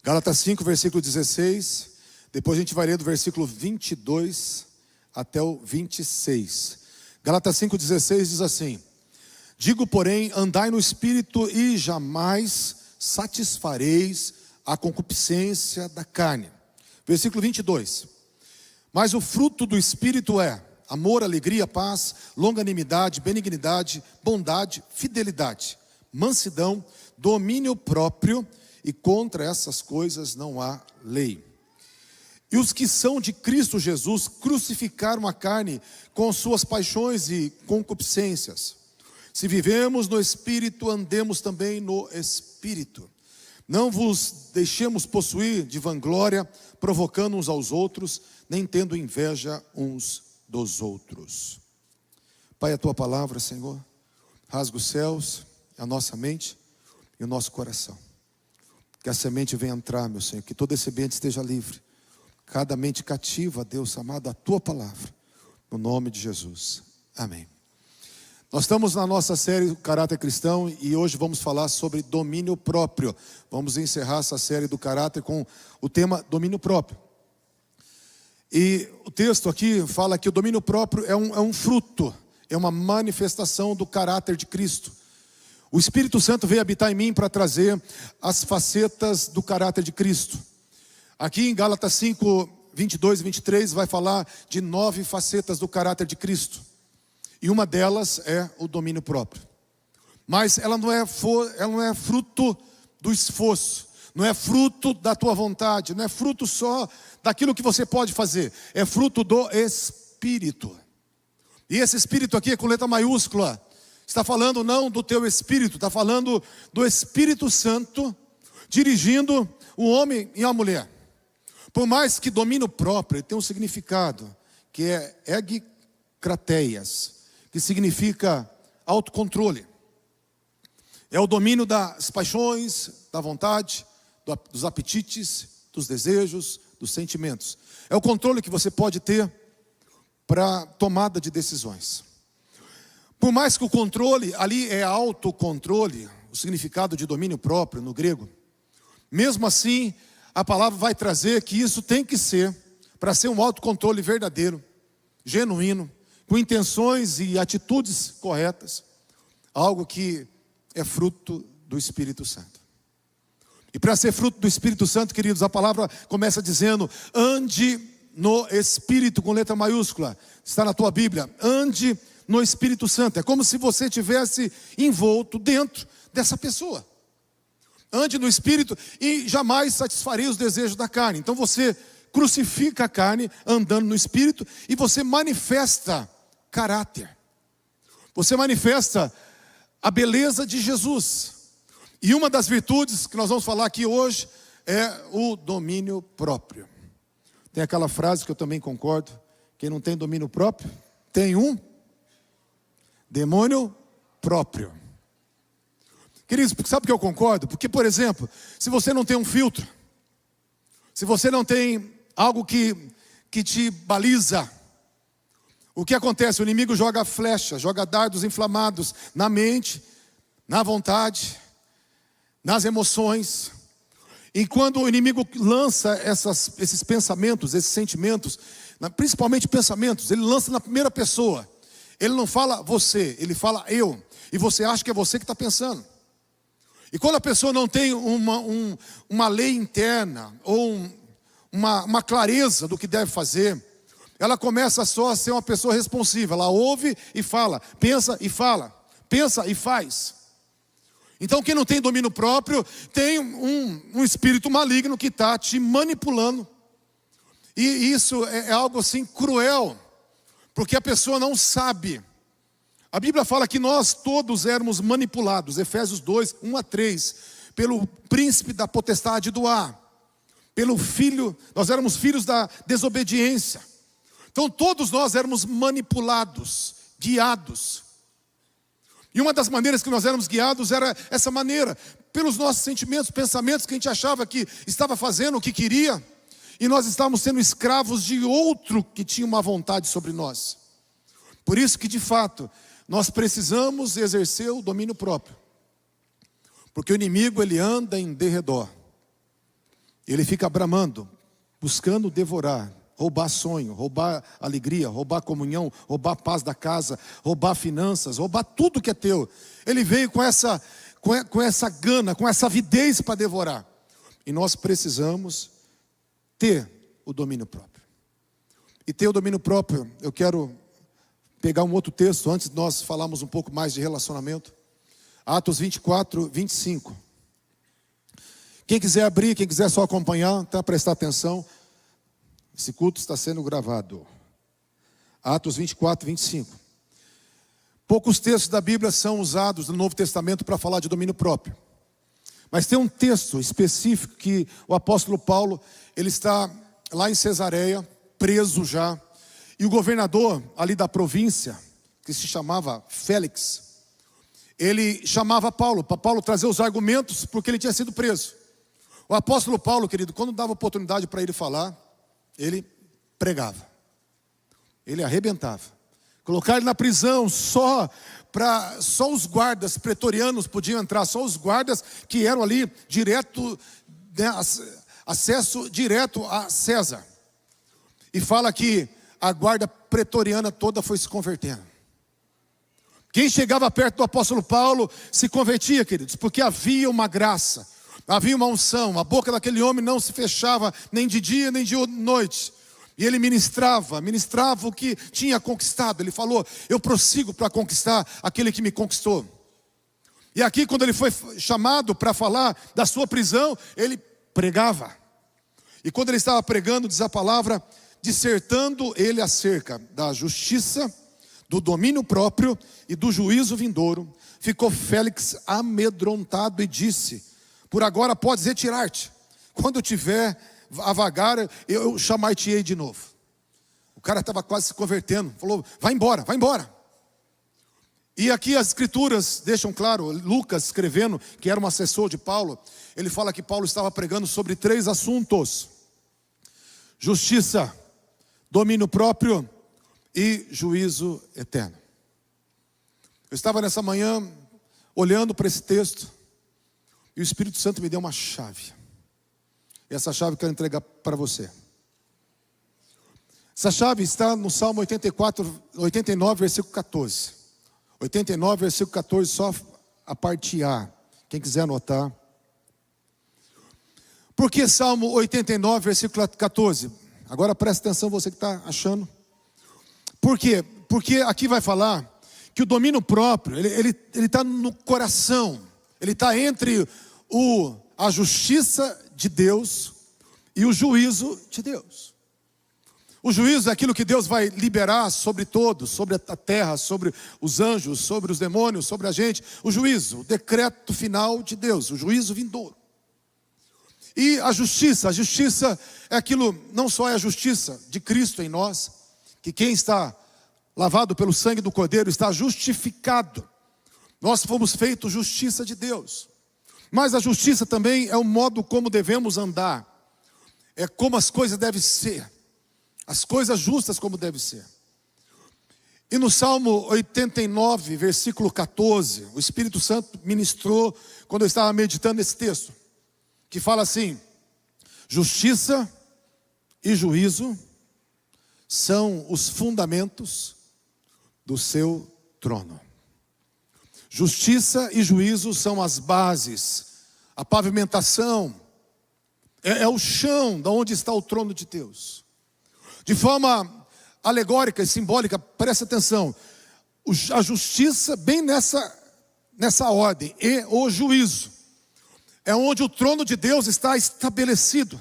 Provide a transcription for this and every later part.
Gálatas 5, versículo 16. Depois a gente vai ler do versículo 22 até o 26. Gálatas 5,16 diz assim: digo, porém, andai no Espírito e jamais satisfareis a concupiscência da carne. Versículo 22. Mas o fruto do Espírito é amor, alegria, paz, longanimidade, benignidade, bondade, fidelidade, mansidão, domínio próprio, e contra essas coisas não há lei. E os que são de Cristo Jesus crucificaram a carne com suas paixões e concupiscências. Se vivemos no Espírito, andemos também no Espírito. Não vos deixemos possuir de vanglória, provocando uns aos outros, nem tendo inveja uns dos outros. Pai, a tua palavra, Senhor, rasga os céus, a nossa mente e o nosso coração. Que a semente venha entrar, meu Senhor, que todo esse ambiente esteja livre. Cada mente cativa, Deus amado, a tua palavra, no nome de Jesus, amém. Nós estamos na nossa série Caráter Cristão e hoje vamos falar sobre domínio próprio. Vamos encerrar essa série do caráter com o tema domínio próprio. E o texto aqui fala que o domínio próprio é um fruto, é uma manifestação do caráter de Cristo. O Espírito Santo veio habitar em mim para trazer as facetas do caráter de Cristo. Aqui em Gálatas 5, 22 e 23 vai falar de 9 facetas do caráter de Cristo. E uma delas é o domínio próprio. Mas ela não é fruto do esforço, não é fruto da tua vontade, não é fruto só daquilo que você pode fazer. É fruto do Espírito. E esse Espírito aqui é com letra maiúscula. Está falando não do teu espírito, está falando do Espírito Santo dirigindo o homem e a mulher. Por mais que domínio próprio tenha um significado, que é egkrateias, que significa autocontrole. É o domínio das paixões, da vontade, dos apetites, dos desejos, dos sentimentos. É o controle que você pode ter para tomada de decisões. Por mais que o controle, ali é autocontrole, o significado de domínio próprio no grego. Mesmo assim, a palavra vai trazer que isso tem que ser, para ser um autocontrole verdadeiro, genuíno, com intenções e atitudes corretas, algo que é fruto do Espírito Santo. E para ser fruto do Espírito Santo, queridos, a palavra começa dizendo: ande no Espírito, com letra maiúscula, está na tua Bíblia, ande no Espírito Santo. É como se você estivesse envolto dentro dessa pessoa. Ande no Espírito e jamais satisfarei os desejos da carne. Então você crucifica a carne andando no Espírito e você manifesta caráter. Você manifesta a beleza de Jesus. E uma das virtudes que nós vamos falar aqui hoje é o domínio próprio. Tem aquela frase que eu também concordo: quem não tem domínio próprio tem um demônio próprio. Queridos, sabe por que eu concordo? Porque, por exemplo, se você não tem um filtro, se você não tem algo que te baliza, o que acontece? O inimigo joga flechas, joga dardos inflamados na mente, na vontade, nas emoções. E quando o inimigo lança esses pensamentos, esses sentimentos, principalmente pensamentos, ele lança na primeira pessoa. Ele não fala você, ele fala eu. E você acha que é você que está pensando. E quando a pessoa não tem uma lei interna, ou uma clareza do que deve fazer, ela começa só a ser uma pessoa responsiva. Ela ouve e fala, pensa e fala, pensa e faz. Então quem não tem domínio próprio, tem um espírito maligno que está te manipulando. E isso é algo assim cruel, porque a pessoa não sabe. A Bíblia fala que nós todos éramos manipulados, Efésios 2, 1 a 3, pelo príncipe da potestade do ar, pelo filho, nós éramos filhos da desobediência. Então todos nós éramos manipulados, guiados. E uma das maneiras que nós éramos guiados era essa maneira, pelos nossos sentimentos, pensamentos que a gente achava que estava fazendo o que queria, e nós estávamos sendo escravos de outro que tinha uma vontade sobre nós. Por isso que de fato nós precisamos exercer o domínio próprio. Porque o inimigo, ele anda em derredor, Ele fica bramando, buscando devorar, roubar sonho, roubar alegria, roubar comunhão, roubar paz da casa, roubar finanças, roubar tudo que é teu. Ele veio com essa gana, com essa avidez para devorar. E nós precisamos ter o domínio próprio. E ter o domínio próprio, eu quero pegar um outro texto, antes de nós falarmos um pouco mais de relacionamento. Atos 24, 25. Quem quiser abrir, quem quiser só acompanhar, tá? Prestar atenção. Esse culto está sendo gravado. Atos 24, 25. Poucos textos da Bíblia são usados no Novo Testamento para falar de domínio próprio. Mas tem um texto específico que o apóstolo Paulo, ele está lá em Cesareia, preso já. E o governador ali da província, que se chamava Félix, ele chamava Paulo, para Paulo trazer os argumentos, porque ele tinha sido preso. O apóstolo Paulo, querido, quando dava oportunidade para ele falar, ele pregava. Ele arrebentava. Colocar ele na prisão, só os guardas pretorianos podiam entrar, só os guardas que eram ali direto, né, acesso direto a César. E fala que a guarda pretoriana toda foi se convertendo. Quem chegava perto do apóstolo Paulo se convertia, queridos, porque havia uma graça, havia uma unção. A boca daquele homem não se fechava nem de dia nem de noite. E ele ministrava o que tinha conquistado. Ele falou: eu prossigo para conquistar aquele que me conquistou. E aqui, quando ele foi chamado para falar da sua prisão, ele pregava. E quando ele estava pregando, diz a palavra, dissertando ele acerca da justiça, do domínio próprio e do juízo vindouro, ficou Félix amedrontado e disse: por agora podes retirar-te. Quando eu tiver a vagar, eu chamar-te-ei de novo. O cara estava quase se convertendo. Falou: vai embora, vai embora. E aqui as escrituras deixam claro, Lucas escrevendo, que era um assessor de Paulo, ele fala que Paulo estava pregando sobre 3 assuntos: justiça, domínio próprio e juízo eterno. Eu estava nessa manhã olhando para esse texto, e o Espírito Santo me deu uma chave. E essa chave eu quero entregar para você. Essa chave está no Salmo 89, versículo 14. 89, versículo 14, só a parte A. Quem quiser anotar. Por que Salmo 89, versículo 14? Agora presta atenção, você que está achando. Por quê? Porque aqui vai falar que o domínio próprio, ele está no coração. Ele está entre a justiça de Deus e o juízo de Deus. O juízo é aquilo que Deus vai liberar sobre todos, sobre a terra, sobre os anjos, sobre os demônios, sobre a gente. O juízo, o decreto final de Deus, o juízo vindouro. E a justiça é aquilo, não só é a justiça de Cristo em nós, que quem está lavado pelo sangue do Cordeiro está justificado. Nós fomos feitos justiça de Deus. Mas a justiça também é o modo como devemos andar. É como as coisas devem ser. As coisas justas como devem ser. E no Salmo 89, versículo 14, o Espírito Santo ministrou quando eu estava meditando nesse texto, que fala assim: justiça e juízo são os fundamentos do seu trono. Justiça e juízo são as bases, a pavimentação, é o chão de onde está o trono de Deus. De forma alegórica e simbólica, presta atenção, a justiça bem nessa ordem, e o juízo, é onde o trono de Deus está estabelecido.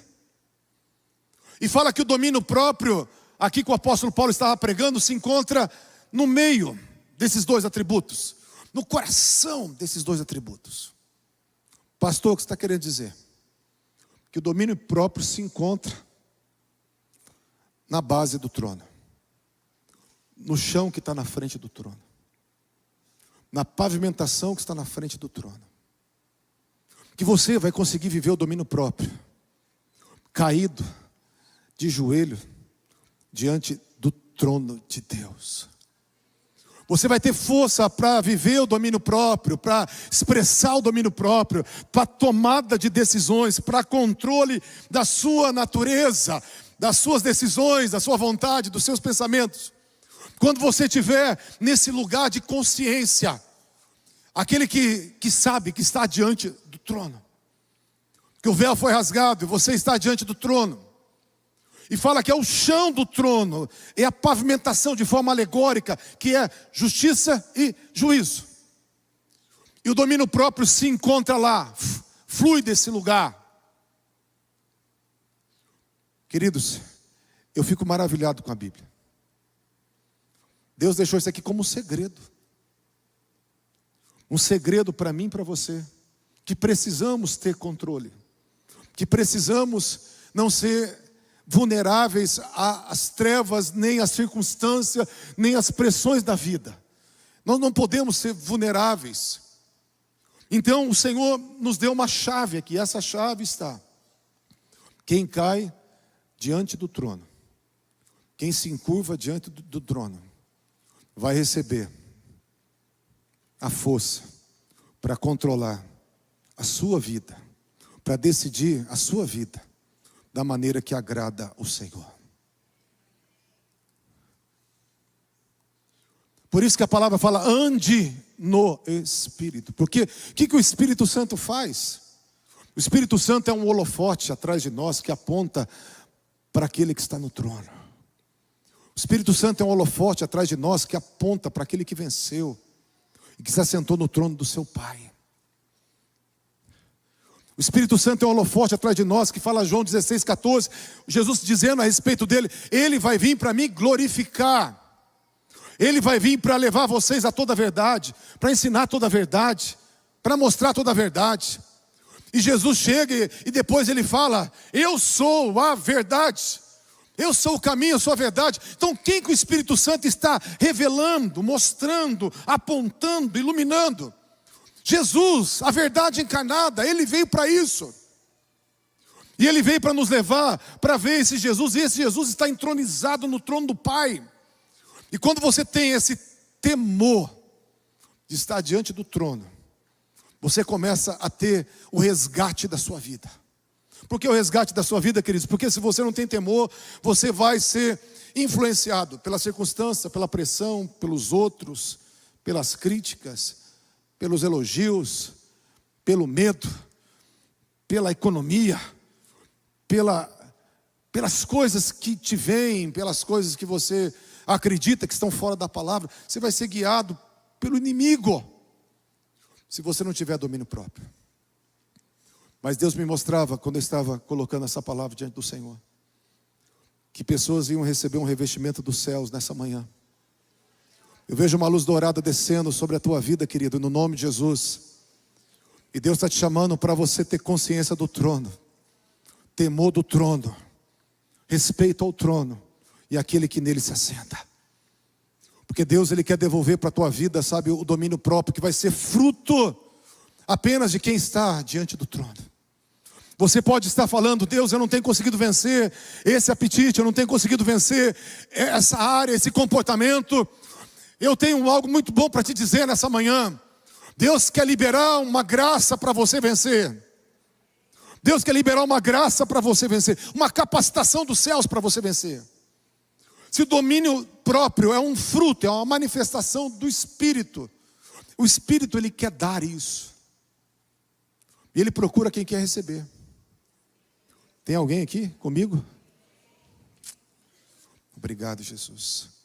E fala que o domínio próprio, aqui que o apóstolo Paulo estava pregando, se encontra no meio desses 2 atributos. No coração desses 2 atributos. Pastor, o que você está querendo dizer? Que o domínio próprio se encontra na base do trono. No chão que está na frente do trono. Na pavimentação que está na frente do trono. Que você vai conseguir viver o domínio próprio. Caído, de joelho, diante do trono de Deus. Você vai ter força para viver o domínio próprio, para expressar o domínio próprio, para tomada de decisões, para controle da sua natureza, das suas decisões, da sua vontade, dos seus pensamentos. Quando você estiver nesse lugar de consciência, aquele que sabe que está diante do trono, que o véu foi rasgado e você está diante do trono, e fala que é o chão do trono, é a pavimentação de forma alegórica, que é justiça e juízo. E o domínio próprio se encontra lá, flui desse lugar. Queridos, eu fico maravilhado com a Bíblia. Deus deixou isso aqui como um segredo. Um segredo para mim e para você. Que precisamos ter controle. Que precisamos não ser vulneráveis às trevas, nem às circunstâncias, nem às pressões da vida. Nós não podemos ser vulneráveis. Então o Senhor nos deu uma chave aqui. Essa chave está: quem cai diante do trono, quem se encurva diante do trono, vai receber a força para controlar a sua vida, para decidir a sua vida da maneira que agrada o Senhor. Por isso que a palavra fala: ande no Espírito. Porque o que o Espírito Santo faz? O Espírito Santo é um holofote atrás de nós que aponta para aquele que está no trono. O Espírito Santo é um holofote atrás de nós que aponta para aquele que venceu e que se assentou no trono do seu Pai. O Espírito Santo é um holofote atrás de nós, que fala João 16,14, Jesus dizendo a respeito dele: ele vai vir para me glorificar, ele vai vir para levar vocês a toda a verdade, para ensinar toda a verdade, para mostrar toda a verdade. E Jesus chega e depois ele fala: eu sou a verdade, eu sou o caminho, eu sou a verdade. Então quem que o Espírito Santo está revelando, mostrando, apontando, iluminando? Jesus, a verdade encarnada. Ele veio para isso. E ele veio para nos levar para ver esse Jesus. E esse Jesus está entronizado no trono do Pai. E quando você tem esse temor de estar diante do trono, você começa a ter o resgate da sua vida. Por que o resgate da sua vida, queridos? Porque se você não tem temor, você vai ser influenciado pela circunstância, pela pressão, pelos outros, pelas críticas, pelos elogios, pelo medo, pela economia, pelas coisas que te vêm, pelas coisas que você acredita que estão fora da palavra. Você vai ser guiado pelo inimigo, se você não tiver domínio próprio. Mas Deus me mostrava, quando eu estava colocando essa palavra diante do Senhor, que pessoas iam receber um revestimento dos céus nessa manhã. Eu vejo uma luz dourada descendo sobre a tua vida, querido, no nome de Jesus. E Deus está te chamando para você ter consciência do trono, temor do trono, respeito ao trono e aquele que nele se assenta. Porque Deus, Ele quer devolver para a tua vida, sabe, o domínio próprio, que vai ser fruto apenas de quem está diante do trono. Você pode estar falando: Deus, eu não tenho conseguido vencer esse apetite, eu não tenho conseguido vencer essa área, esse comportamento. Eu tenho algo muito bom para te dizer nessa manhã. Deus quer liberar uma graça para você vencer. Deus quer liberar uma graça para você vencer, uma capacitação dos céus para você vencer. Se o domínio próprio é um fruto, é uma manifestação do Espírito, o Espírito, Ele quer dar isso. E Ele procura quem quer receber. Tem alguém aqui comigo? Obrigado, Jesus.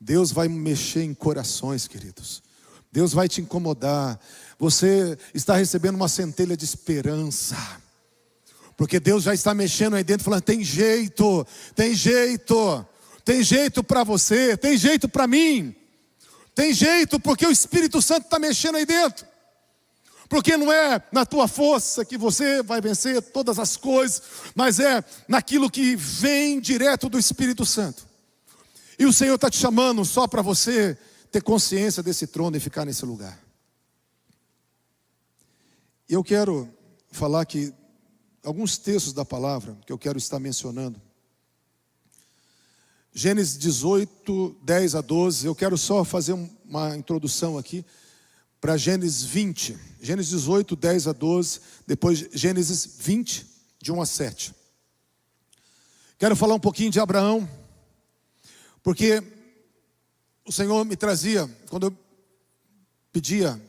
Deus vai mexer em corações, queridos. Deus vai te incomodar. Você está recebendo uma centelha de esperança, porque Deus já está mexendo aí dentro, falando: tem jeito, tem jeito, tem jeito para você, tem jeito para mim, tem jeito, porque o Espírito Santo está mexendo aí dentro. Porque não é na tua força que você vai vencer todas as coisas, mas é naquilo que vem direto do Espírito Santo. E o Senhor está te chamando só para você ter consciência desse trono e ficar nesse lugar. Eu quero falar aqui alguns textos da palavra que eu quero estar mencionando. Gênesis 18, 10 a 12. Eu quero só fazer uma introdução aqui para Gênesis 20. Gênesis 18, 10 a 12. Depois Gênesis 20, de 1 a 7. Quero falar um pouquinho de Abraão, porque o Senhor me trazia, quando eu pedia,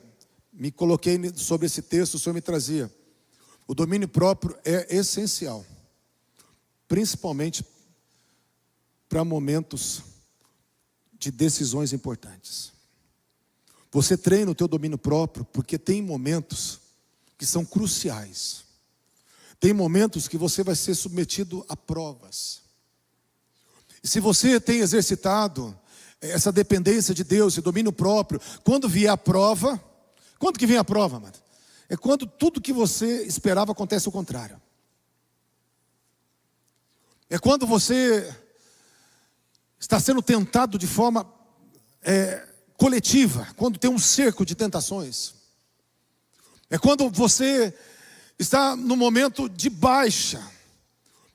me coloquei sobre esse texto, o Senhor me trazia. O domínio próprio é essencial, principalmente para momentos de decisões importantes. Você treina o teu domínio próprio porque tem momentos que são cruciais. Tem momentos que você vai ser submetido a provas. E se você tem exercitado essa dependência de Deus, esse domínio próprio, quando vier a prova, quando que vem a prova, mano? É quando tudo que você esperava acontece o contrário. É quando você está sendo tentado de forma coletiva, quando tem um cerco de tentações. É quando você está no momento de baixa,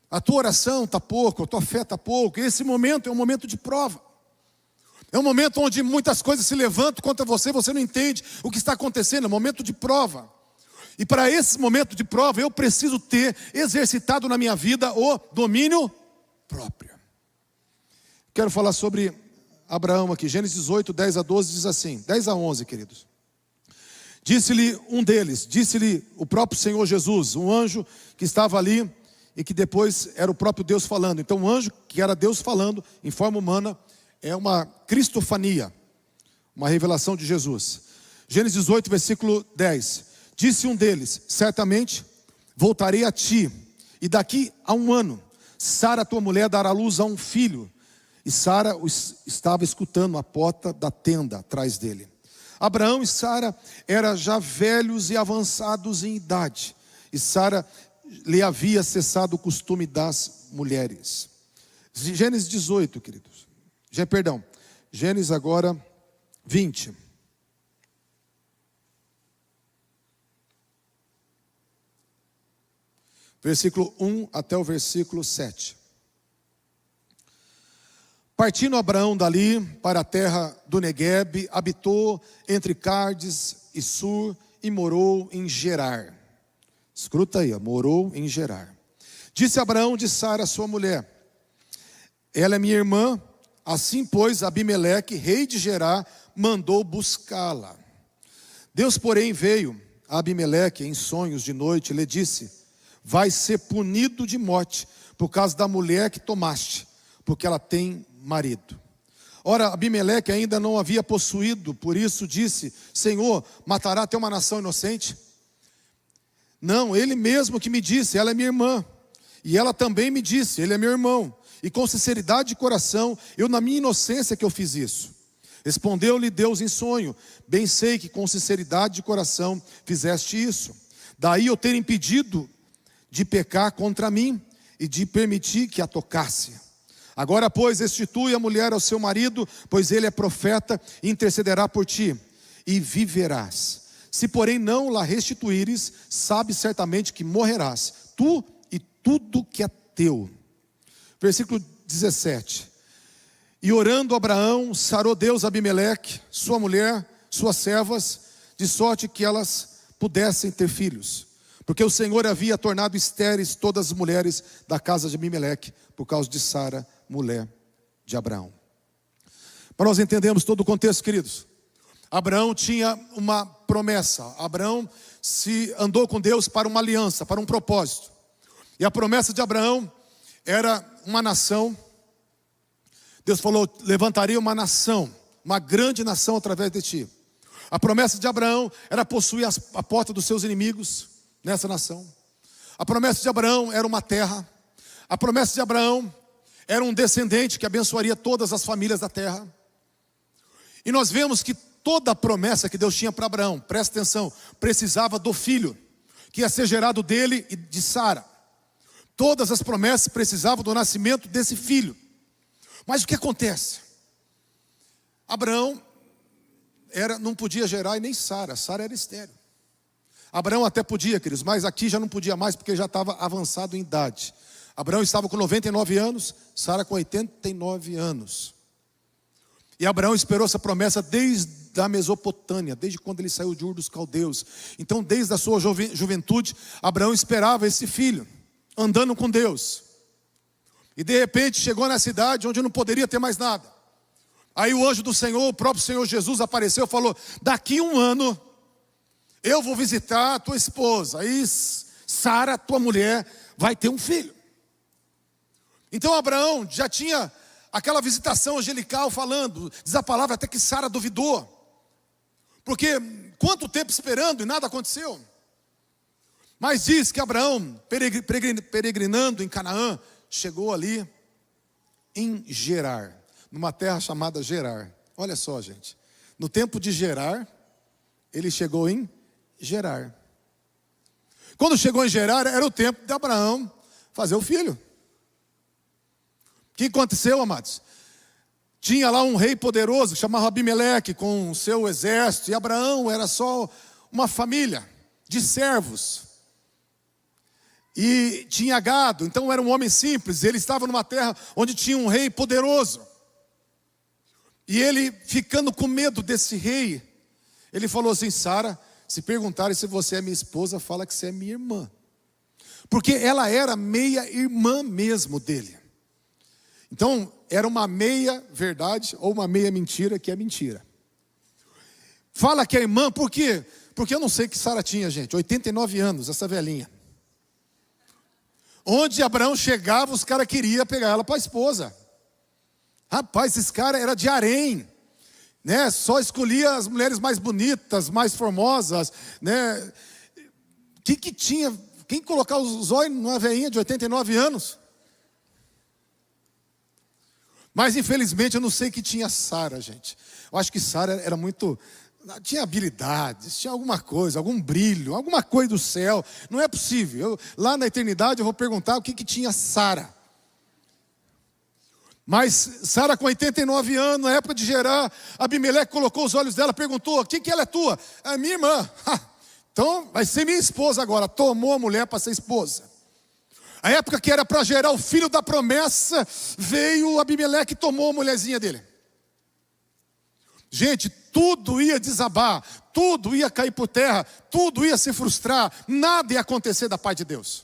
a tua oração está pouco, a tua fé está pouco, e esse momento é um momento de prova. É um momento onde muitas coisas se levantam contra você, você não entende o que está acontecendo, é um momento de prova. E para esse momento de prova, eu preciso ter exercitado na minha vida o domínio próprio. Quero falar sobre Abraão aqui, Gênesis 18, 10 a 12 diz assim, 10 a 11, queridos. Disse-lhe um deles, disse-lhe o próprio Senhor Jesus, um anjo que estava ali e que depois era o próprio Deus falando. Então um anjo que era Deus falando em forma humana é uma cristofania, uma revelação de Jesus. Gênesis 18, versículo 10. Disse um deles, certamente voltarei a ti, e daqui a 1 ano, Sara, tua mulher, dará luz a um filho. E Sara estava escutando a porta da tenda atrás dele. Abraão e Sara eram já velhos e avançados em idade, e Sara lhe havia cessado o costume das mulheres. Gênesis 18, queridos. Gênesis agora 20. Versículo 1 até o versículo 7. Partindo Abraão dali para a terra do Neguebe, habitou entre Cardes e Sur e morou em Gerar. Escuta aí, morou em Gerar. Disse Abraão de Sara, sua mulher, ela é minha irmã, assim pois Abimeleque, rei de Gerar, mandou buscá-la. Deus, porém, veio a Abimeleque em sonhos de noite e lhe disse, vai ser punido de morte por causa da mulher que tomaste, porque ela tem marido. Ora, Abimeleque ainda não havia possuído, por isso disse, Senhor, matará até uma nação inocente? Não, ele mesmo que me disse, ela é minha irmã. E ela também me disse, ele é meu irmão. E com sinceridade de coração, eu na minha inocência que eu fiz isso. Respondeu-lhe Deus em sonho, bem sei que com sinceridade de coração fizeste isso. Daí eu ter impedido de pecar contra mim e de permitir que a tocasse. Agora, pois, restitui a mulher ao seu marido, pois ele é profeta e intercederá por ti, e viverás. Se, porém, não la restituíres, sabe certamente que morrerás, tu e tudo que é teu. Versículo 17. E orando Abraão, sarou Deus Abimeleque, sua mulher, suas servas, de sorte que elas pudessem ter filhos. Porque o Senhor havia tornado estéreis todas as mulheres da casa de Abimeleque, por causa de Sara, mulher de Abraão. Para nós entendermos todo o contexto, queridos, Abraão tinha uma promessa. Abraão se andou com Deus para uma aliança, para um propósito. E a promessa de Abraão era uma nação. Deus falou, levantaria uma nação, uma grande nação através de ti. A promessa de Abraão era possuir a porta dos seus inimigos nessa nação. A promessa de Abraão era uma terra. A promessa de Abraão era um descendente que abençoaria todas as famílias da terra. E nós vemos que toda a promessa que Deus tinha para Abraão, presta atenção, precisava do filho, que ia ser gerado dele e de Sara. Todas as promessas precisavam do nascimento desse filho. Mas o que acontece? Abraão não podia gerar e nem Sara. Sara era estéril. Abraão até podia, queridos, mas aqui já não podia mais porque já estava avançado em idade. Abraão estava com 99 anos, Sara com 89 anos. E Abraão esperou essa promessa desde a Mesopotâmia, desde quando ele saiu de Ur dos Caldeus. Então, desde a sua juventude, Abraão esperava esse filho, andando com Deus. E de repente chegou na cidade onde não poderia ter mais nada. Aí o anjo do Senhor, o próprio Senhor Jesus apareceu e falou: daqui 1 ano eu vou visitar a tua esposa. Aí Sara, tua mulher, vai ter um filho. Então Abraão já tinha aquela visitação angelical falando. Diz a palavra até que Sara duvidou. Porque quanto tempo esperando e nada aconteceu. Mas diz que Abraão, peregrinando em Canaã, chegou ali em Gerar, numa terra chamada Gerar. Olha só, gente. No tempo de Gerar, ele chegou em Gerar. Quando chegou em Gerar, era o tempo de Abraão fazer o filho. O que aconteceu, amados? Tinha lá um rei poderoso que chamava Abimeleque com o seu exército. E Abraão era só uma família de servos. E tinha gado, então era um homem simples. Ele estava numa terra onde tinha um rei poderoso. E ele, ficando com medo desse rei, ele falou assim: Sara, se perguntarem se você é minha esposa, fala que você é minha irmã. Porque ela era meia irmã mesmo dele. Então, era uma meia verdade ou uma meia mentira, que é mentira. Fala que é irmã, por quê? Porque eu não sei que Sara tinha, gente, 89 anos, essa velhinha. Onde Abraão chegava, os caras queriam pegar ela para a esposa. Rapaz, esse cara era de harém, né? Só escolhia as mulheres mais bonitas, mais formosas, né? Que tinha? Quem colocar os olhos numa velhinha de 89 anos? Mas infelizmente eu não sei que tinha Sara, gente. Eu acho que Sara era muito... tinha habilidades, tinha alguma coisa, algum brilho, alguma coisa do céu. Não é possível. Lá na eternidade eu vou perguntar o que tinha Sara. Mas Sara com 89 anos, na época de Gerar, Abimeleque colocou os olhos dela, perguntou: o que ela é tua? É minha irmã. Então vai ser minha esposa agora. Tomou a mulher para ser esposa. A época que era para gerar o filho da promessa, veio Abimeleque e tomou a mulherzinha dele. Gente, tudo ia desabar, tudo ia cair por terra, tudo ia se frustrar, nada ia acontecer da parte de Deus.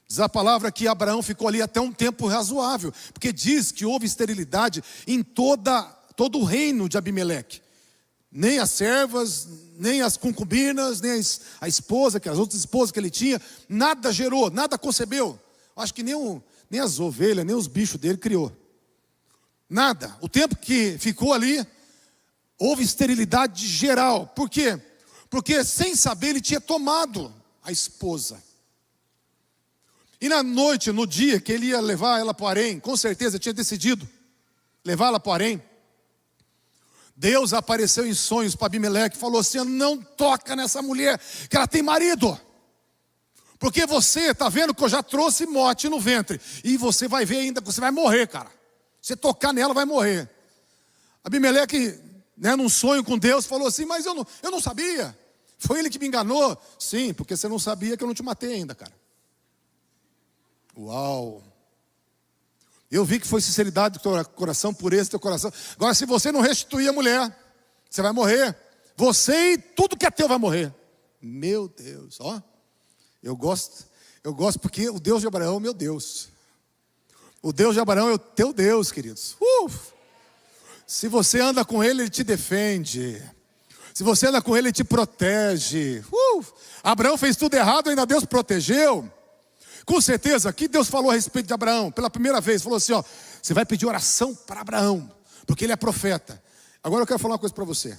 Diz a palavra que Abraão ficou ali até um tempo razoável, porque diz que houve esterilidade em todo o reino de Abimeleque. Nem as servas, nem as concubinas, nem a esposa, as outras esposas que ele tinha, nada gerou, nada concebeu. Acho que nem as ovelhas, nem os bichos dele criou. Nada. O tempo que ficou ali, houve esterilidade geral. Por quê? Porque sem saber ele tinha tomado a esposa. E na noite, no dia que ele ia levar ela para o harém, com certeza tinha decidido levá-la para o harém. Deus apareceu em sonhos para Abimeleque e falou assim: não toca nessa mulher, que ela tem marido. Porque você está vendo que eu já trouxe morte no ventre. E você vai ver ainda que você vai morrer, cara. Você tocar nela, vai morrer. Abimeleque, né, num sonho com Deus, falou assim: mas eu não sabia. Foi ele que me enganou. Sim, porque você não sabia que eu não te matei ainda, cara. Uau. Eu vi que foi sinceridade do teu coração, pureza do teu coração. Agora, se você não restituir a mulher, você vai morrer. Você e tudo que é teu vai morrer. Meu Deus, ó. Eu gosto porque o Deus de Abraão é meu Deus. O Deus de Abraão é o teu Deus, queridos. Se você anda com ele, ele te defende. Se você anda com ele, ele te protege. Abraão fez tudo errado, ainda Deus protegeu. Com certeza, aqui Deus falou a respeito de Abraão, pela primeira vez, falou assim: ó, você vai pedir oração para Abraão, porque ele é profeta. Agora eu quero falar uma coisa para você.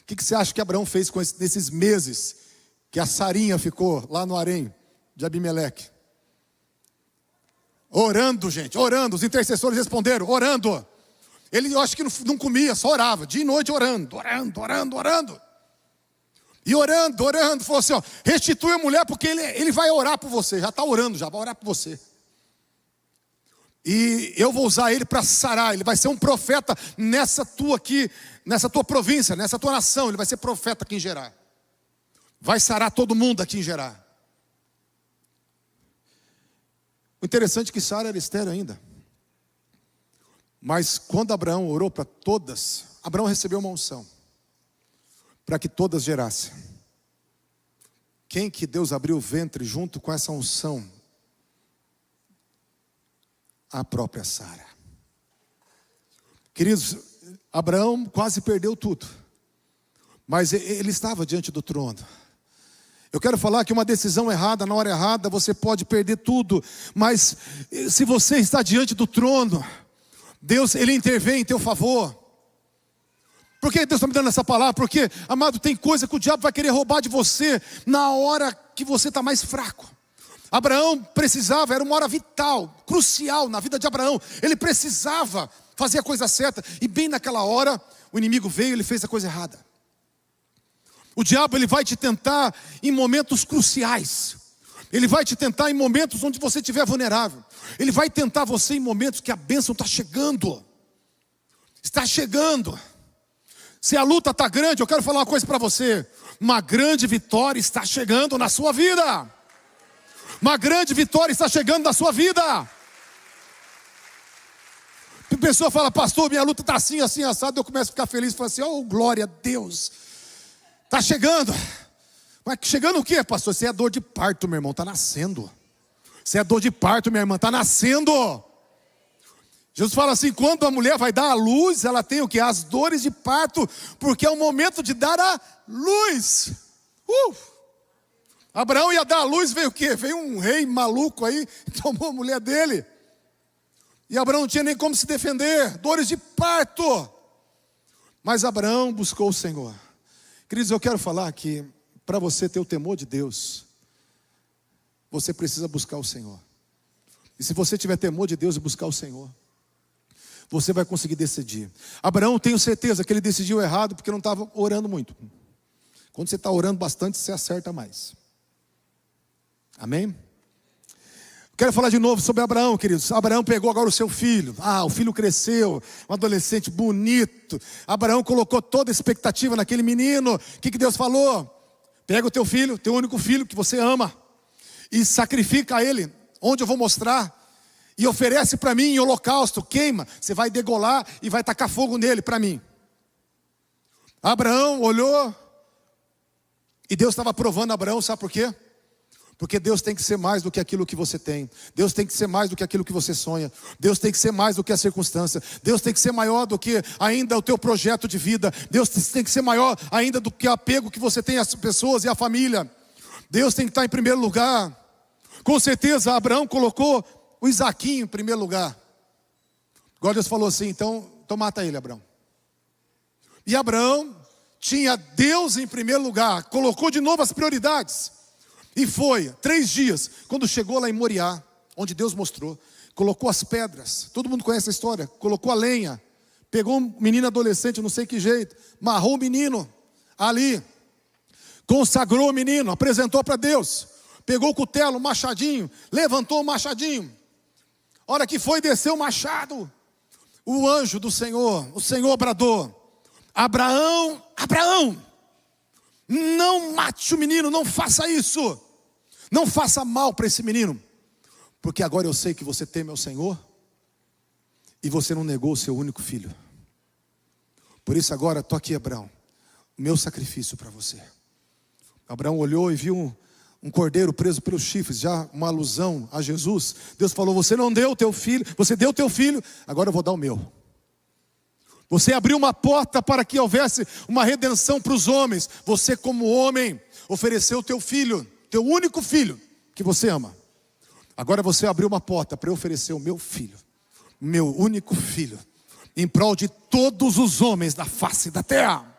O que você acha que Abraão fez nesses meses que a Sarinha ficou lá no harém de Abimeleque? Orando, gente, orando. Os intercessores responderam, orando. Ele, eu acho que não comia, só orava, dia e noite orando. E orando, falou assim: ó, restitui a mulher, porque ele vai orar por você. Já está orando, já vai orar por você. E eu vou usar ele para sarar. Ele vai ser um profeta nessa tua província, nessa tua nação. Ele vai ser profeta aqui em Gerar. Vai sarar todo mundo aqui em Gerar. O interessante é que Sara era estéril ainda. Mas quando Abraão orou para todas, Abraão recebeu uma unção para que todas gerassem. Quem que Deus abriu o ventre junto com essa unção? A própria Sara. Queridos, Abraão quase perdeu tudo, mas ele estava diante do trono. Eu quero falar que uma decisão errada, na hora errada, você pode perder tudo, mas se você está diante do trono, Deus, Ele intervém em teu favor. Por que Deus está me dando essa palavra? Porque, amado, tem coisa que o diabo vai querer roubar de você na hora que você está mais fraco. Abraão precisava, era uma hora vital, crucial na vida de Abraão. Ele precisava fazer a coisa certa, e bem naquela hora, o inimigo veio e ele fez a coisa errada. O diabo, ele vai te tentar em momentos cruciais. Ele vai te tentar em momentos onde você estiver vulnerável. Ele vai tentar você em momentos que a bênção está chegando. Está chegando. Se a luta está grande, eu quero falar uma coisa para você. Uma grande vitória está chegando na sua vida. Uma grande vitória está chegando na sua vida. A pessoa fala, pastor, minha luta está assim, assim, assado. Eu começo a ficar feliz e falo assim, oh, glória a Deus. Está chegando. Mas chegando o quê, pastor? Você é dor de parto, meu irmão, está nascendo. Você é dor de parto, minha irmã, está nascendo. Jesus fala assim, quando a mulher vai dar a luz, ela tem o quê? As dores de parto, porque é o momento de dar a luz. Abraão ia dar a luz, veio o quê? Veio um rei maluco aí, tomou a mulher dele. E Abraão não tinha nem como se defender, dores de parto. Mas Abraão buscou o Senhor. Queridos, eu quero falar que para você ter o temor de Deus, você precisa buscar o Senhor. E se você tiver temor de Deus e buscar o Senhor, você vai conseguir decidir. Abraão, tenho certeza que ele decidiu errado porque não estava orando muito. Quando você está orando bastante, você acerta mais. Amém? Quero falar de novo sobre Abraão, queridos. Abraão pegou agora o seu filho. O filho cresceu, um adolescente bonito. Abraão colocou toda a expectativa naquele menino. O que Deus falou? Pega o teu filho, teu único filho que você ama, e sacrifica ele, onde eu vou mostrar. E oferece para mim em holocausto, queima. Você vai degolar e vai tacar fogo nele para mim. Abraão olhou, e Deus estava provando Abraão, sabe por quê? Porque Deus tem que ser mais do que aquilo que você tem. Deus tem que ser mais do que aquilo que você sonha. Deus tem que ser mais do que a circunstância. Deus tem que ser maior do que ainda o teu projeto de vida. Deus tem que ser maior ainda do que o apego que você tem às pessoas e à família. Deus tem que estar em primeiro lugar. Com certeza Abraão colocou o Isaquinho em primeiro lugar. Agora Deus falou assim, então mata ele, Abraão. E Abraão tinha Deus em primeiro lugar. Colocou de novo as prioridades. E foi, 3 dias, quando chegou lá em Moriá, onde Deus mostrou, colocou as pedras, todo mundo conhece a história, colocou a lenha, pegou um menino adolescente, não sei que jeito, amarrou o menino ali, consagrou o menino, apresentou para Deus, pegou o cutelo, o machadinho, levantou o machadinho. A hora que foi descer o machado, o anjo do Senhor, o Senhor bradou, Abraão, Abraão, não mate o menino, não faça isso. Não faça mal para esse menino, porque agora eu sei que você teme ao Senhor e você não negou o seu único filho. Por isso agora, estou aqui, Abraão, o meu sacrifício para você. Abraão olhou e viu um cordeiro preso pelos chifres, já uma alusão a Jesus. Deus falou, você não deu o teu filho, você deu o teu filho, agora eu vou dar o meu. Você abriu uma porta para que houvesse uma redenção para os homens. Você como homem ofereceu o teu filho, teu único filho que você ama. Agora você abriu uma porta para eu oferecer o meu filho, meu único filho, em prol de todos os homens da face da terra.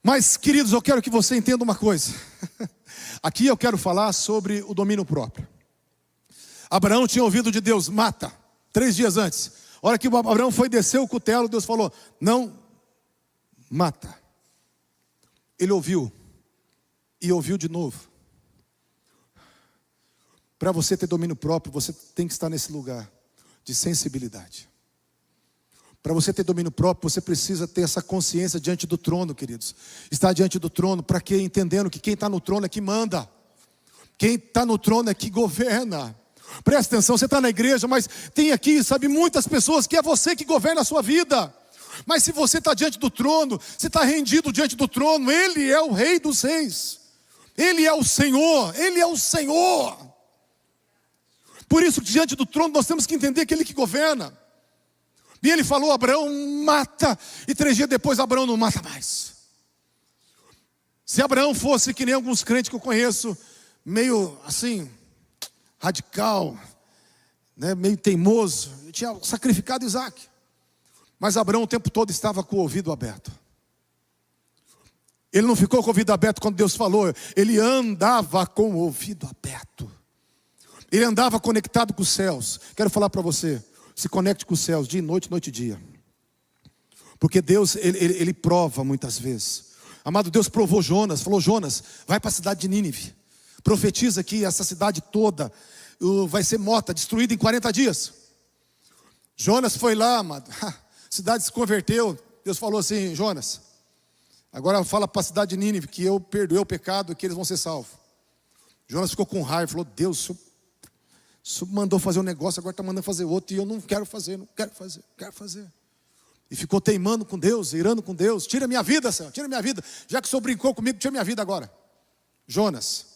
Mas queridos, eu quero que você entenda uma coisa. Aqui eu quero falar sobre o domínio próprio. Abraão tinha ouvido de Deus, mata, 3 dias antes. A hora que Abraão foi descer o cutelo, Deus falou, não mata. Ele ouviu. E ouviu de novo. Para você ter domínio próprio, você tem que estar nesse lugar de sensibilidade. Para você ter domínio próprio, você precisa ter essa consciência diante do trono, queridos. Estar diante do trono, para quê? Entendendo que quem está no trono é que manda. Quem está no trono é que governa. Presta atenção, você está na igreja, mas tem aqui, sabe, muitas pessoas que é você que governa a sua vida. Mas se você está diante do trono, você está rendido diante do trono, Ele é o Rei dos Reis. Ele é o Senhor, Ele é o Senhor. Por isso, diante do trono, nós temos que entender que Ele que governa. E Ele falou, Abraão mata, e 3 dias depois Abraão não mata mais. Se Abraão fosse que nem alguns crentes que eu conheço, meio assim, radical, né, meio teimoso, eu tinha sacrificado Isaac. Mas Abraão o tempo todo estava com o ouvido aberto. Ele não ficou com o ouvido aberto quando Deus falou, ele andava com o ouvido aberto. Ele andava conectado com os céus. Quero falar para você, se conecte com os céus, dia e noite, noite e dia. Porque Deus, ele prova muitas vezes. Amado, Deus provou Jonas, falou, Jonas, vai para a cidade de Nínive. Profetiza que essa cidade toda vai ser morta, destruída em 40 dias. Jonas foi lá, amado. A cidade se converteu. Deus falou assim, Jonas, agora fala para a cidade de Nínive que eu perdoei o pecado e que eles vão ser salvos. Jonas ficou com raiva, falou, Deus, o senhor mandou fazer um negócio, agora está mandando fazer outro, e eu não quero fazer, não quero fazer, não quero fazer. E ficou teimando com Deus, irando com Deus. Tira minha vida, Senhor, tira minha vida. Já que o Senhor brincou comigo, tira minha vida agora. Jonas.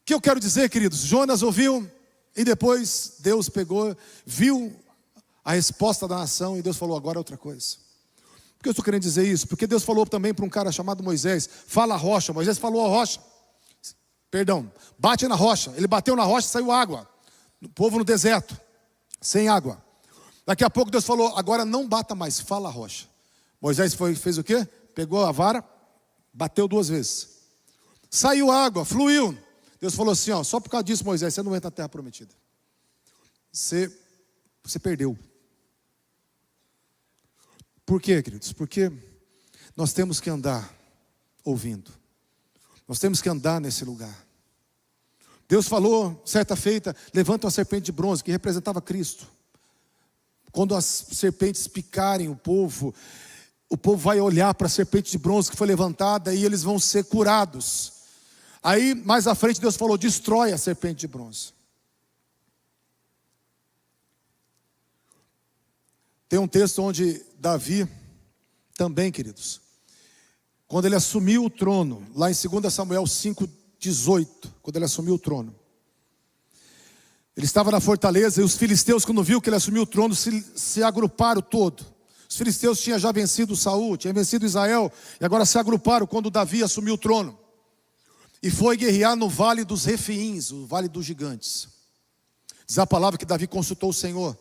O que eu quero dizer, queridos? Jonas ouviu, e depois Deus pegou, viu a resposta da nação, e Deus falou, agora é outra coisa. Por que eu estou querendo dizer isso? Porque Deus falou também para um cara chamado Moisés, fala a rocha. Moisés falou a rocha. Perdão, bate na rocha. Ele bateu na rocha e saiu água. O povo no deserto, sem água. Daqui a pouco Deus falou, agora não bata mais, fala a rocha. Moisés fez o quê? Pegou a vara, bateu 2 vezes. Saiu água, fluiu. Deus falou assim, ó, só por causa disso, Moisés, você não entra na terra prometida. Você perdeu. Por quê, queridos? Porque nós temos que andar ouvindo. Nós temos que andar nesse lugar. Deus falou, certa feita, levanta uma serpente de bronze, que representava Cristo. Quando as serpentes picarem o povo vai olhar para a serpente de bronze que foi levantada e eles vão ser curados. Aí, mais à frente, Deus falou, destrói a serpente de bronze. Tem um texto onde Davi, também, queridos, quando ele assumiu o trono, lá em 2 Samuel 5:18, quando ele assumiu o trono, ele estava na fortaleza e os filisteus, quando viu que ele assumiu o trono, se agruparam todo. Os filisteus tinham já vencido Saul, tinham vencido Israel, e agora se agruparam quando Davi assumiu o trono. E foi guerrear no vale dos Refiins, o vale dos gigantes. Diz a palavra que Davi consultou o Senhor.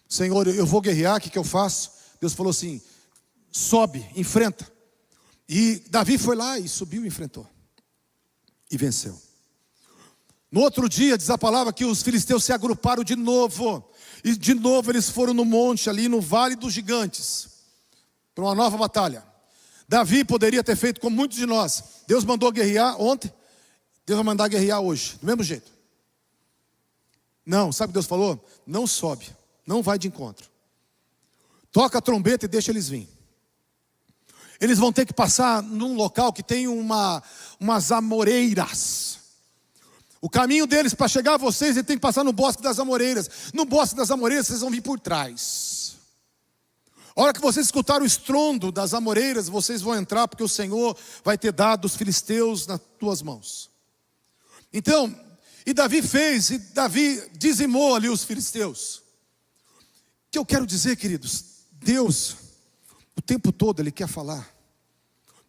Senhor, eu vou guerrear, o que eu faço? Deus falou assim, sobe, enfrenta. E Davi foi lá e subiu e enfrentou. E venceu. No outro dia, diz a palavra que os filisteus se agruparam de novo. E de novo eles foram no monte ali, no vale dos gigantes, para uma nova batalha. Davi poderia ter feito como muitos de nós. Deus mandou guerrear ontem, Deus vai mandar guerrear hoje, do mesmo jeito. Não, sabe o que Deus falou? Não sobe, não vai de encontro. Toca a trombeta e deixa eles virem. Eles vão ter que passar num local que tem umas amoreiras. O caminho deles para chegar a vocês, ele tem que passar no bosque das amoreiras. No bosque das amoreiras vocês vão vir por trás. A hora que vocês escutarem o estrondo das amoreiras, vocês vão entrar, porque o Senhor vai ter dado os filisteus nas tuas mãos. Então, e Davi dizimou ali os filisteus. O que eu quero dizer, queridos, Deus, o tempo todo Ele quer falar.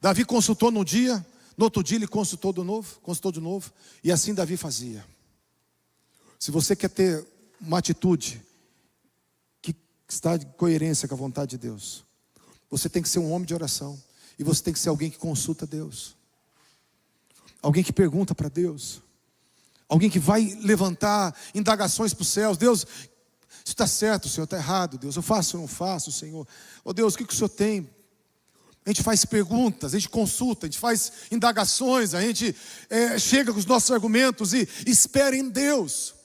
Davi consultou num dia, no outro dia ele consultou de novo, e assim Davi fazia. Se você quer ter uma atitude que está em coerência com a vontade de Deus, você tem que ser um homem de oração, e você tem que ser alguém que consulta Deus, alguém que pergunta para Deus, alguém que vai levantar indagações para os céus. Deus, isso está certo, Senhor, está errado, Deus, eu faço ou não faço, Senhor? Oh Deus, o que o Senhor tem? A gente faz perguntas, a gente consulta, a gente faz indagações, a gente chega com os nossos argumentos e espera em Deus.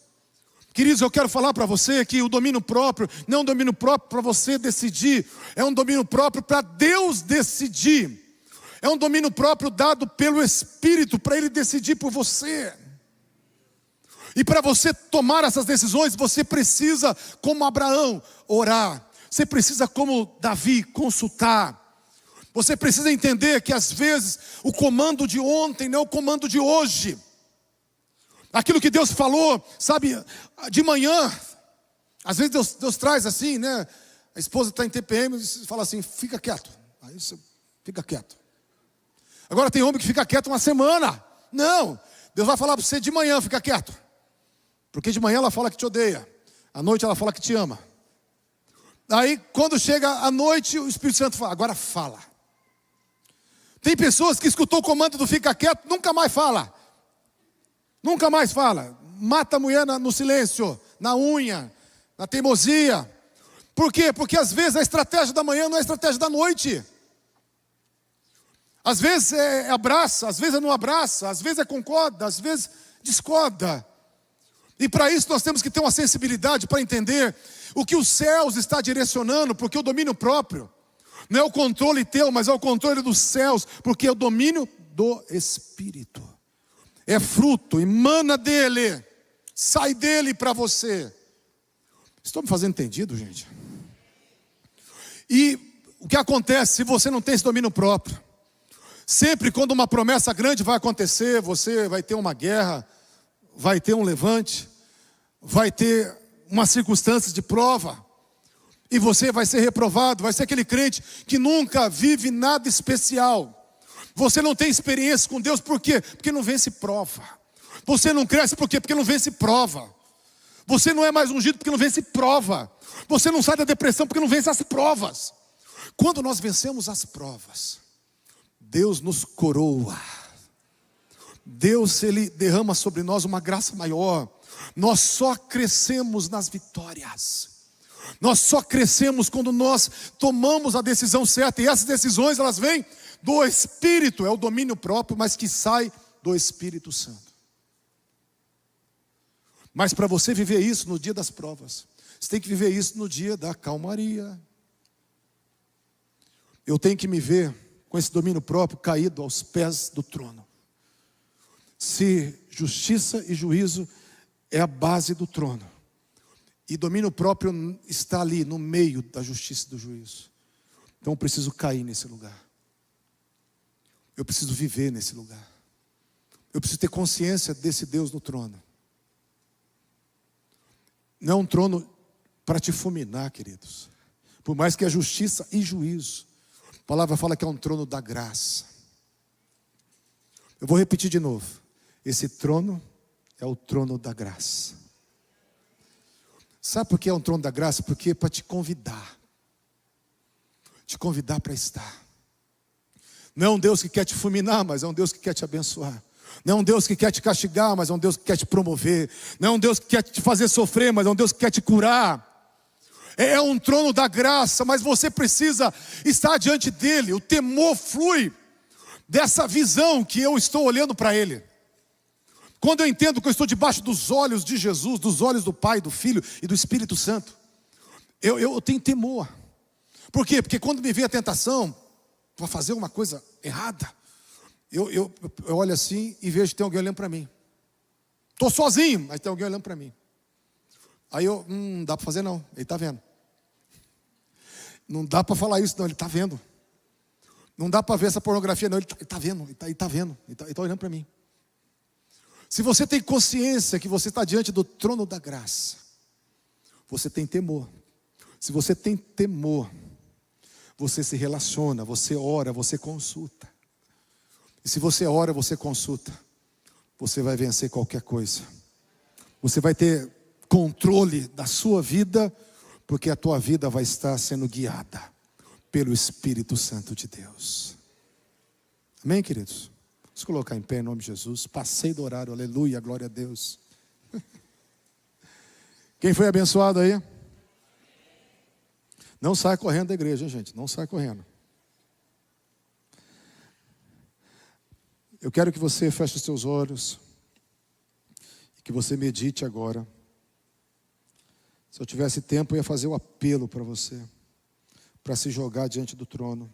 Queridos, eu quero falar para você que o domínio próprio não é um domínio próprio para você decidir, é um domínio próprio para Deus decidir. É um domínio próprio dado pelo Espírito para Ele decidir por você. E para você tomar essas decisões, você precisa, como Abraão, orar. Você precisa, como Davi, consultar. Você precisa entender que às vezes o comando de ontem não é o comando de hoje. Aquilo que Deus falou, sabe, de manhã. Às vezes Deus traz assim, né? A esposa está em TPM e fala assim, fica quieto. Aí você fica quieto. Agora tem homem que fica quieto uma semana. Não, Deus vai falar para você de manhã, fica quieto. Porque de manhã ela fala que te odeia. À noite ela fala que te ama. Aí quando chega a noite, o Espírito Santo fala, agora fala. Tem pessoas que escutou o comando do fica quieto, nunca mais fala. Nunca mais fala. Mata a mulher no silêncio, na unha, na teimosia. Por quê? Porque às vezes a estratégia da manhã não é a estratégia da noite. Às vezes é abraça, às vezes é não abraça, às vezes é concorda, às vezes discorda. E para isso nós temos que ter uma sensibilidade para entender o que os céus está direcionando, porque o domínio próprio não é o controle teu, mas é o controle dos céus, porque é o domínio do Espírito. É fruto, emana dele, sai dele para você. Estou me fazendo entendido, gente? E o que acontece se você não tem esse domínio próprio? Sempre quando uma promessa grande vai acontecer, você vai ter uma guerra, vai ter um levante, vai ter uma circunstância de prova, e você vai ser reprovado, vai ser aquele crente que nunca vive nada especial. Você não tem experiência com Deus, por quê? Porque não vence prova. Você não cresce por quê? Porque não vence prova. Você não é mais ungido porque não vence prova. Você não sai da depressão porque não vence as provas. Quando nós vencemos as provas, Deus nos coroa. Deus, Ele derrama sobre nós uma graça maior. Nós só crescemos nas vitórias. Nós só crescemos quando nós tomamos a decisão certa. E essas decisões, elas vêm do Espírito. É o domínio próprio, mas que sai do Espírito Santo. Mas para você viver isso no dia das provas, você tem que viver isso no dia da calmaria. Eu tenho que me ver com esse domínio próprio caído aos pés do trono. Se justiça e juízo é a base do trono, e domínio próprio está ali no meio da justiça e do juízo, então eu preciso cair nesse lugar. Eu preciso viver nesse lugar. Eu preciso ter consciência desse Deus no trono. Não é um trono para te fulminar, queridos. Por mais que é justiça e juízo, a palavra fala que é um trono da graça. Eu vou repetir de novo. Esse trono é o trono da graça. Sabe por que é um trono da graça? Porque é para te convidar. Te convidar para estar. Não é um Deus que quer te fulminar, mas é um Deus que quer te abençoar. Não é um Deus que quer te castigar, mas é um Deus que quer te promover. Não é um Deus que quer te fazer sofrer, mas é um Deus que quer te curar. É um trono da graça, mas você precisa estar diante dele. O temor flui dessa visão que eu estou olhando para ele. Quando eu entendo que eu estou debaixo dos olhos de Jesus, dos olhos do Pai, do Filho e do Espírito Santo, eu tenho temor. Por quê? Porque quando me vem a tentação para fazer uma coisa errada, eu olho assim e vejo que tem alguém olhando para mim. Estou sozinho, mas tem alguém olhando para mim. Aí não dá para fazer não, ele está vendo. Não dá para falar isso não, ele está vendo. Não dá para ver essa pornografia não, ele está vendo, ele está vendo, ele está olhando para mim. Se você tem consciência que você está diante do trono da graça, você tem temor. Se você tem temor, você se relaciona, você ora, você consulta. E se você ora, você consulta, você vai vencer qualquer coisa. Você vai ter controle da sua vida, porque a tua vida vai estar sendo guiada pelo Espírito Santo de Deus. Amém, queridos? Vamos colocar em pé em nome de Jesus. Passei do horário, aleluia, glória a Deus. Quem foi abençoado aí? Não sai correndo da igreja, hein, gente, não sai correndo. Eu quero que você feche os seus olhos e que você medite agora. Se eu tivesse tempo, eu ia fazer o apelo para você, para se jogar diante do trono.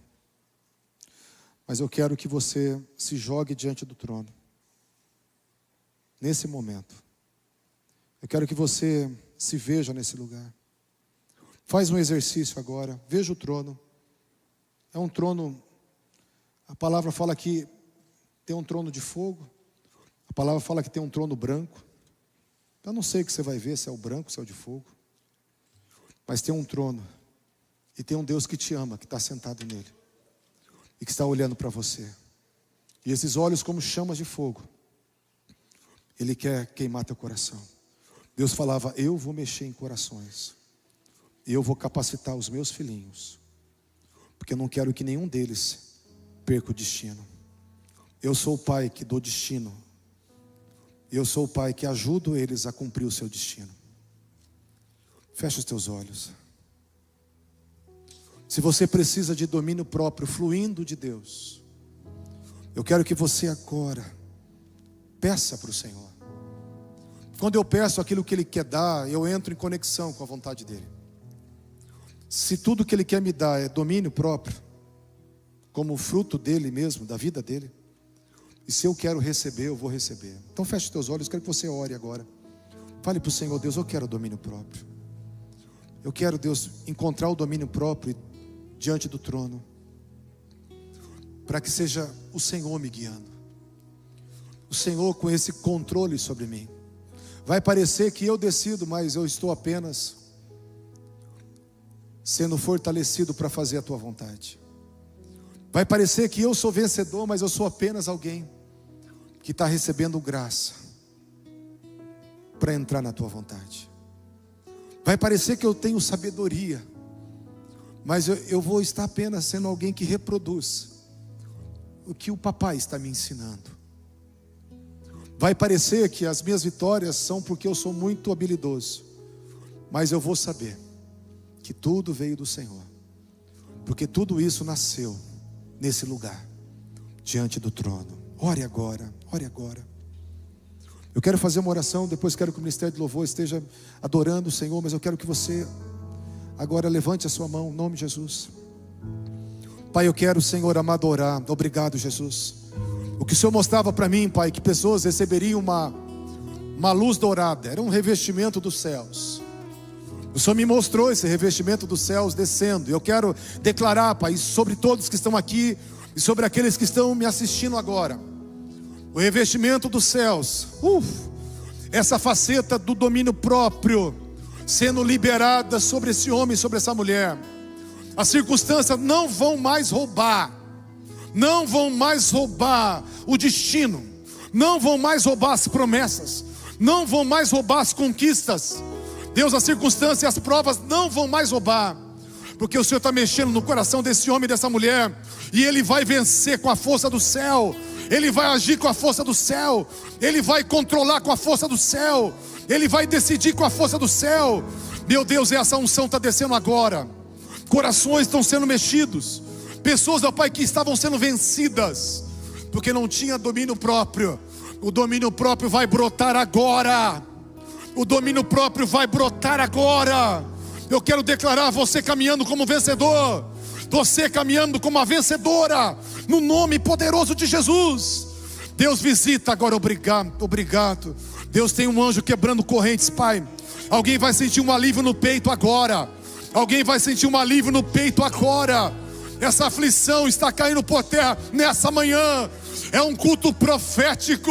Mas eu quero que você se jogue diante do trono, nesse momento. Eu quero que você se veja nesse lugar. Faz um exercício agora. Veja o trono. É um trono, a palavra fala que tem um trono de fogo. A palavra fala que tem um trono branco. Eu não sei o que você vai ver, se é o branco, se é o de fogo. Mas tem um trono. E tem um Deus que te ama, que está sentado nele. E que está olhando para você. E esses olhos como chamas de fogo. Ele quer queimar teu coração. Deus falava, eu vou mexer em corações. E eu vou capacitar os meus filhinhos. Porque eu não quero que nenhum deles perca o destino. Eu sou o pai que dou destino. Eu sou o pai que ajudo eles a cumprir o seu destino. Fecha os teus olhos. Se você precisa de domínio próprio, fluindo de Deus, eu quero que você agora peça para o Senhor. Quando eu peço aquilo que Ele quer dar, eu entro em conexão com a vontade dEle. Se tudo que Ele quer me dar é domínio próprio, como fruto dEle mesmo, da vida dEle, e se eu quero receber, eu vou receber. Então feche os teus olhos, eu quero que você ore agora. Fale para o Senhor, Deus, eu quero domínio próprio. Eu quero, Deus, encontrar o domínio próprio diante do trono, para que seja o Senhor me guiando, o Senhor com esse controle sobre mim. Vai parecer que eu decido, mas eu estou apenas sendo fortalecido para fazer a tua vontade. Vai parecer que eu sou vencedor, mas eu sou apenas alguém que está recebendo graça para entrar na tua vontade. Vai parecer que eu tenho sabedoria, mas eu vou estar apenas sendo alguém que reproduz o que o papai está me ensinando. Vai parecer que as minhas vitórias são porque eu sou muito habilidoso, mas eu vou saber que tudo veio do Senhor, porque tudo isso nasceu nesse lugar, diante do trono. Ore agora, ore agora. Eu quero fazer uma oração, depois quero que o Ministério de Louvor esteja adorando o Senhor, mas eu quero que você agora levante a sua mão, em nome de Jesus. Pai, eu quero, Senhor amado, orar. Obrigado, Jesus. O que o Senhor mostrava para mim, Pai, que pessoas receberiam uma luz dourada, era um revestimento dos céus. O Senhor me mostrou esse revestimento dos céus descendo. Eu quero declarar, Pai, sobre todos que estão aqui e sobre aqueles que estão me assistindo agora, o revestimento dos céus, essa faceta do domínio próprio sendo liberada sobre esse homem, sobre essa mulher. As circunstâncias não vão mais roubar, não vão mais roubar o destino, não vão mais roubar as promessas, não vão mais roubar as conquistas. Deus, as circunstâncias e as provas não vão mais roubar, porque o Senhor está mexendo no coração desse homem e dessa mulher, e ele vai vencer com a força do céu. Ele vai agir com a força do céu. Ele vai controlar com a força do céu. Ele vai decidir com a força do céu. Meu Deus, essa unção está descendo agora. Corações estão sendo mexidos. Pessoas, ó Pai, que estavam sendo vencidas porque não tinha domínio próprio. O domínio próprio vai brotar agora. O domínio próprio vai brotar agora. Eu quero declarar você caminhando como vencedor, você caminhando como uma vencedora, no nome poderoso de Jesus. Deus visita agora, obrigado, obrigado. Deus tem um anjo quebrando correntes, Pai. Alguém vai sentir um alívio no peito agora. Alguém vai sentir um alívio no peito agora. Essa aflição está caindo por terra nessa manhã. É um culto profético.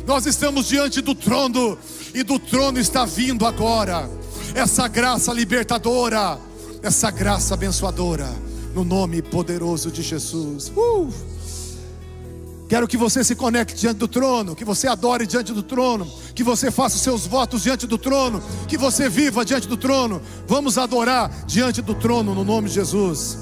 Nós estamos diante do trono, e do trono está vindo agora essa graça libertadora, essa graça abençoadora, no nome poderoso de Jesus. Quero que você se conecte diante do trono, que você adore diante do trono, que você faça os seus votos diante do trono, que você viva diante do trono. Vamos adorar diante do trono no nome de Jesus.